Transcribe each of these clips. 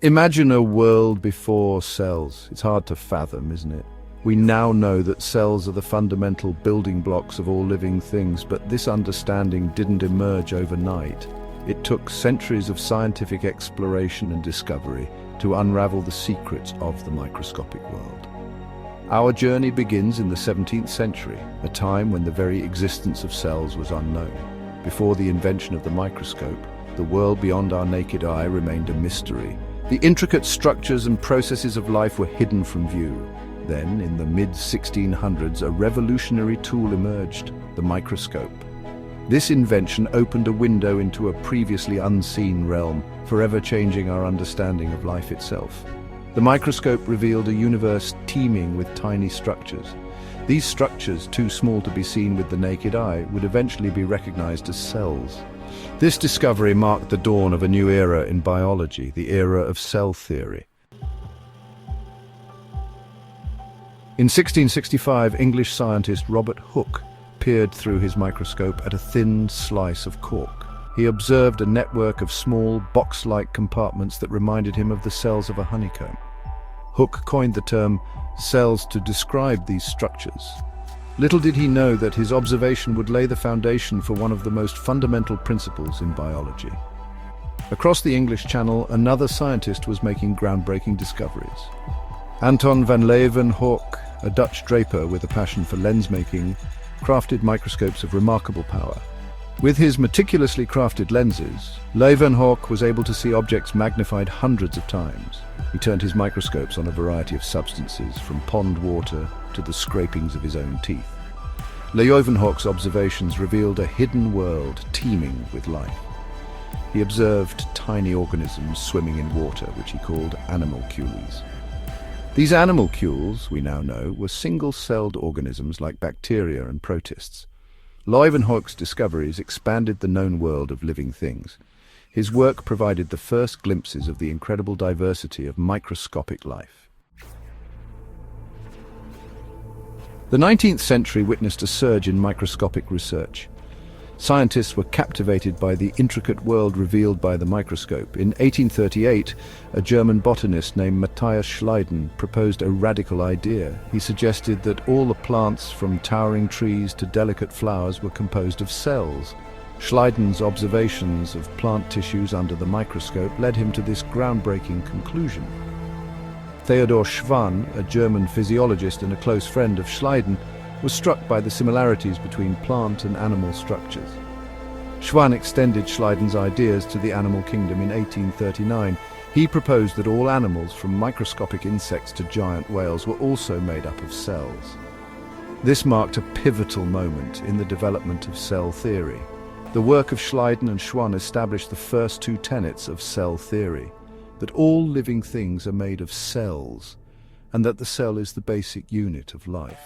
Imagine a world before cells. It's hard to fathom, isn't it? We now know that cells are the fundamental building blocks of all living things, but this understanding didn't emerge overnight. It took centuries of scientific exploration and discovery to unravel the secrets of the microscopic world. Our journey begins in the 17th century, a time when the very existence of cells was unknown. Before the invention of the microscope, the world beyond our naked eye remained a mystery. The intricate structures and processes of life were hidden from view. Then, in the mid-1600s, a revolutionary tool emerged, the microscope. This invention opened a window into a previously unseen realm, forever changing our understanding of life itself. The microscope revealed a universe teeming with tiny structures. These structures, too small to be seen with the naked eye, would eventually be recognized as cells. This discovery marked the dawn of a new era in biology, the era of cell theory. In 1665, English scientist Robert Hooke peered through his microscope at a thin slice of cork. He observed a network of small, box-like compartments that reminded him of the cells of a honeycomb. Hooke coined the term cells to describe these structures. Little did he know that his observation would lay the foundation for one of the most fundamental principles in biology. Across the English Channel, another scientist was making groundbreaking discoveries. Anton van Leeuwenhoek, a Dutch draper with a passion for lens-making, crafted microscopes of remarkable power. With his meticulously crafted lenses, Leeuwenhoek was able to see objects magnified hundreds of times. He turned his microscopes on a variety of substances, from pond water to the scrapings of his own teeth. Leeuwenhoek's observations revealed a hidden world teeming with life. He observed tiny organisms swimming in water, which he called animalcules. These animalcules, we now know, were single-celled organisms like bacteria and protists. Leeuwenhoek's discoveries expanded the known world of living things. His work provided the first glimpses of the incredible diversity of microscopic life. The 19th century witnessed a surge in microscopic research. Scientists were captivated by the intricate world revealed by the microscope. In 1838, a German botanist named Matthias Schleiden proposed a radical idea. He suggested that all the plants, from towering trees to delicate flowers, were composed of cells. Schleiden's observations of plant tissues under the microscope led him to this groundbreaking conclusion. Theodor Schwann, a German physiologist and a close friend of Schleiden, was struck by the similarities between plant and animal structures. Schwann extended Schleiden's ideas to the animal kingdom in 1839. He proposed that all animals, from microscopic insects to giant whales, were also made up of cells. This marked a pivotal moment in the development of cell theory. The work of Schleiden and Schwann established the first two tenets of cell theory, that all living things are made of cells, and that the cell is the basic unit of life.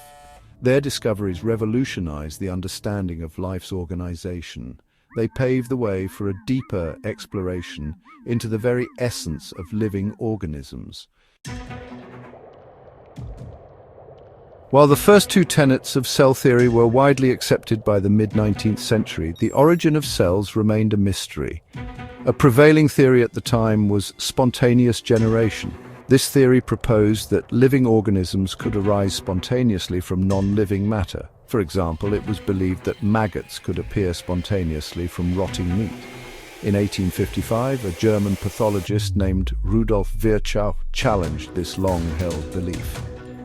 Their discoveries revolutionized the understanding of life's organization. They paved the way for a deeper exploration into the very essence of living organisms. While the first two tenets of cell theory were widely accepted by the mid-19th century, the origin of cells remained a mystery. A prevailing theory at the time was spontaneous generation. This theory proposed that living organisms could arise spontaneously from non-living matter. For example, it was believed that maggots could appear spontaneously from rotting meat. In 1855, a German pathologist named Rudolf Virchow challenged this long-held belief.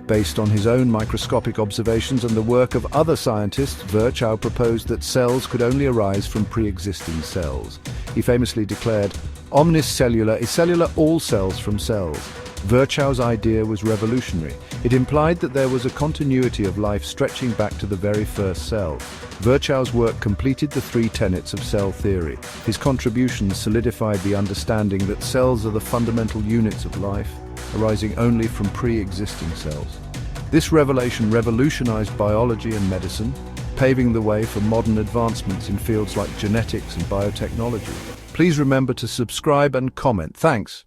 Based on his own microscopic observations and the work of other scientists, Virchow proposed that cells could only arise from pre-existing cells. He famously declared, "Omnis cellula is cellula, all cells from cells." Virchow's idea was revolutionary. It implied that there was a continuity of life stretching back to the very first cell. Virchow's work completed the three tenets of cell theory. His contributions solidified the understanding that cells are the fundamental units of life, arising only from pre-existing cells. This revelation revolutionized biology and medicine, paving the way for modern advancements in fields like genetics and biotechnology. Please remember to subscribe and comment. Thanks.